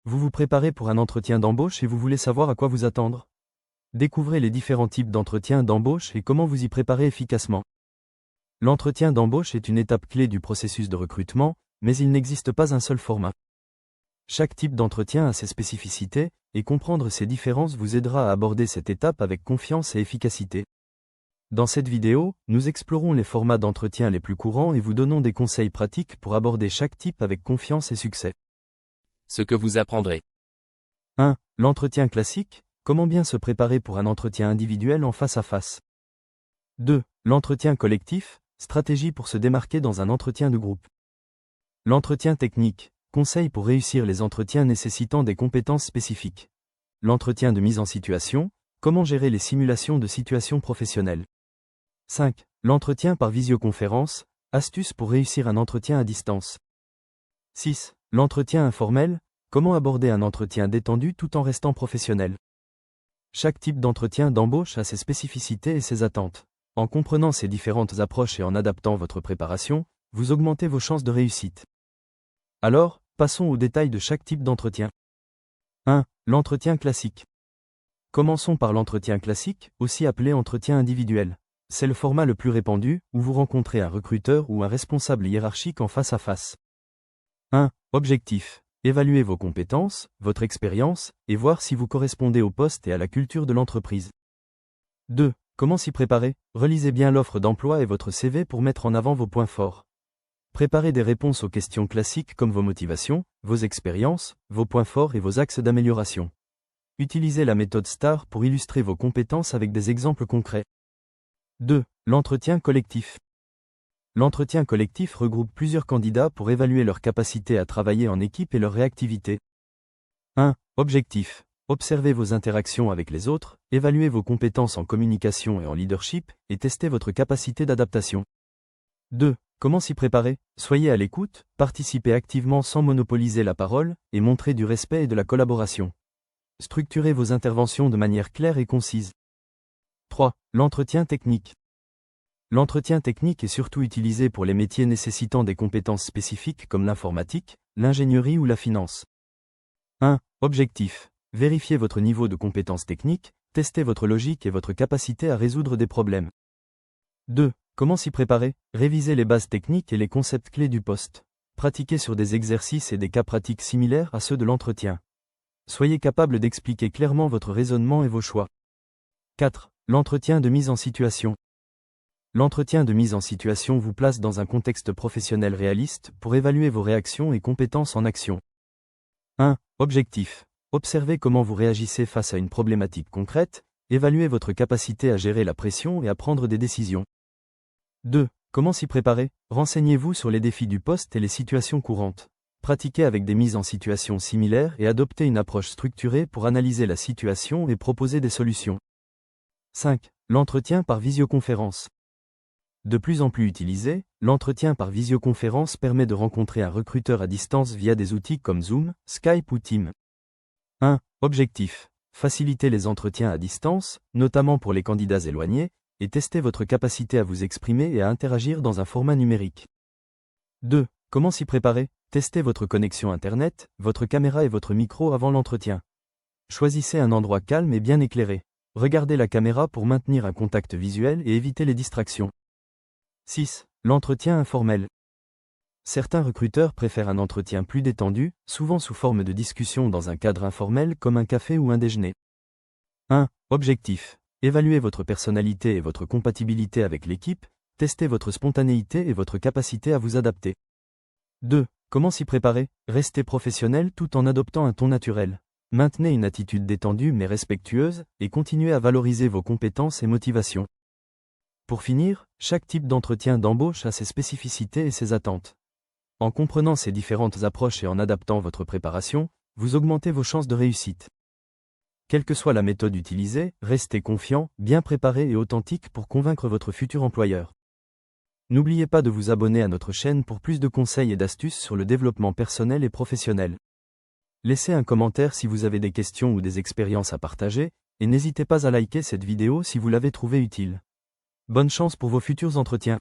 Vous vous préparez pour un entretien d'embauche et vous voulez savoir à quoi vous attendre? Découvrez les différents types d'entretiens d'embauche et comment vous y préparer efficacement. L'entretien d'embauche est une étape clé du processus de recrutement, mais il n'existe pas un seul format. Chaque type d'entretien a ses spécificités, et comprendre ces différences vous aidera à aborder cette étape avec confiance et efficacité. Dans cette vidéo, nous explorons les formats d'entretien les plus courants et vous donnons des conseils pratiques pour aborder chaque type avec confiance et succès. Ce que vous apprendrez. 1. L'entretien classique, comment bien se préparer pour un entretien individuel en face à face. 2. L'entretien collectif, stratégie pour se démarquer dans un entretien de groupe. L'entretien technique, conseils pour réussir les entretiens nécessitant des compétences spécifiques. L'entretien de mise en situation, comment gérer les simulations de situations professionnelles. 5. L'entretien par visioconférence, astuces pour réussir un entretien à distance. 6. L'entretien informel, comment aborder un entretien détendu tout en restant professionnel. Chaque type d'entretien d'embauche a ses spécificités et ses attentes. En comprenant ces différentes approches et en adaptant votre préparation, vous augmentez vos chances de réussite. Alors, passons aux détails de chaque type d'entretien. 1. L'entretien classique. Commençons par l'entretien classique, aussi appelé entretien individuel. C'est le format le plus répandu, où vous rencontrez un recruteur ou un responsable hiérarchique en face à face. 1. Objectif. Évaluer vos compétences, votre expérience, et voir si vous correspondez au poste et à la culture de l'entreprise. 2. Comment s'y préparer? Relisez bien l'offre d'emploi et votre CV pour mettre en avant vos points forts. Préparez des réponses aux questions classiques comme vos motivations, vos expériences, vos points forts et vos axes d'amélioration. Utilisez la méthode STAR pour illustrer vos compétences avec des exemples concrets. 2. L'entretien collectif. L'entretien collectif regroupe plusieurs candidats pour évaluer leur capacité à travailler en équipe et leur réactivité. 1. Objectif. Observez vos interactions avec les autres, évaluez vos compétences en communication et en leadership, et testez votre capacité d'adaptation. 2. Comment s'y préparer? Soyez à l'écoute, participez activement sans monopoliser la parole, et montrez du respect et de la collaboration. Structurez vos interventions de manière claire et concise. 3. L'entretien technique. L'entretien technique est surtout utilisé pour les métiers nécessitant des compétences spécifiques comme l'informatique, l'ingénierie ou la finance. 1. Objectif. Vérifiez votre niveau de compétences techniques, testez votre logique et votre capacité à résoudre des problèmes. 2. Comment s'y préparer? Révisez les bases techniques et les concepts clés du poste. Pratiquez sur des exercices et des cas pratiques similaires à ceux de l'entretien. Soyez capable d'expliquer clairement votre raisonnement et vos choix. 4. L'entretien de mise en situation. L'entretien de mise en situation vous place dans un contexte professionnel réaliste pour évaluer vos réactions et compétences en action. 1. Objectif. Observez comment vous réagissez face à une problématique concrète, évaluez votre capacité à gérer la pression et à prendre des décisions. 2. Comment s'y préparer? Renseignez-vous sur les défis du poste et les situations courantes. Pratiquez avec des mises en situation similaires et adoptez une approche structurée pour analyser la situation et proposer des solutions. 5. L'entretien par visioconférence. De plus en plus utilisé, l'entretien par visioconférence permet de rencontrer un recruteur à distance via des outils comme Zoom, Skype ou Teams. 1. Objectif. Faciliter les entretiens à distance, notamment pour les candidats éloignés, et tester votre capacité à vous exprimer et à interagir dans un format numérique. 2. Comment s'y préparer? Testez votre connexion Internet, votre caméra et votre micro avant l'entretien. Choisissez un endroit calme et bien éclairé. Regardez la caméra pour maintenir un contact visuel et éviter les distractions. 6. L'entretien informel. Certains recruteurs préfèrent un entretien plus détendu, souvent sous forme de discussion dans un cadre informel comme un café ou un déjeuner. 1. Objectif. Évaluez votre personnalité et votre compatibilité avec l'équipe, testez votre spontanéité et votre capacité à vous adapter. 2. Comment s'y préparer? Restez professionnel tout en adoptant un ton naturel. Maintenez une attitude détendue mais respectueuse, et continuez à valoriser vos compétences et motivations. Pour finir, chaque type d'entretien d'embauche a ses spécificités et ses attentes. En comprenant ces différentes approches et en adaptant votre préparation, vous augmentez vos chances de réussite. Quelle que soit la méthode utilisée, restez confiant, bien préparé et authentique pour convaincre votre futur employeur. N'oubliez pas de vous abonner à notre chaîne pour plus de conseils et d'astuces sur le développement personnel et professionnel. Laissez un commentaire si vous avez des questions ou des expériences à partager, et n'hésitez pas à liker cette vidéo si vous l'avez trouvée utile. Bonne chance pour vos futurs entretiens.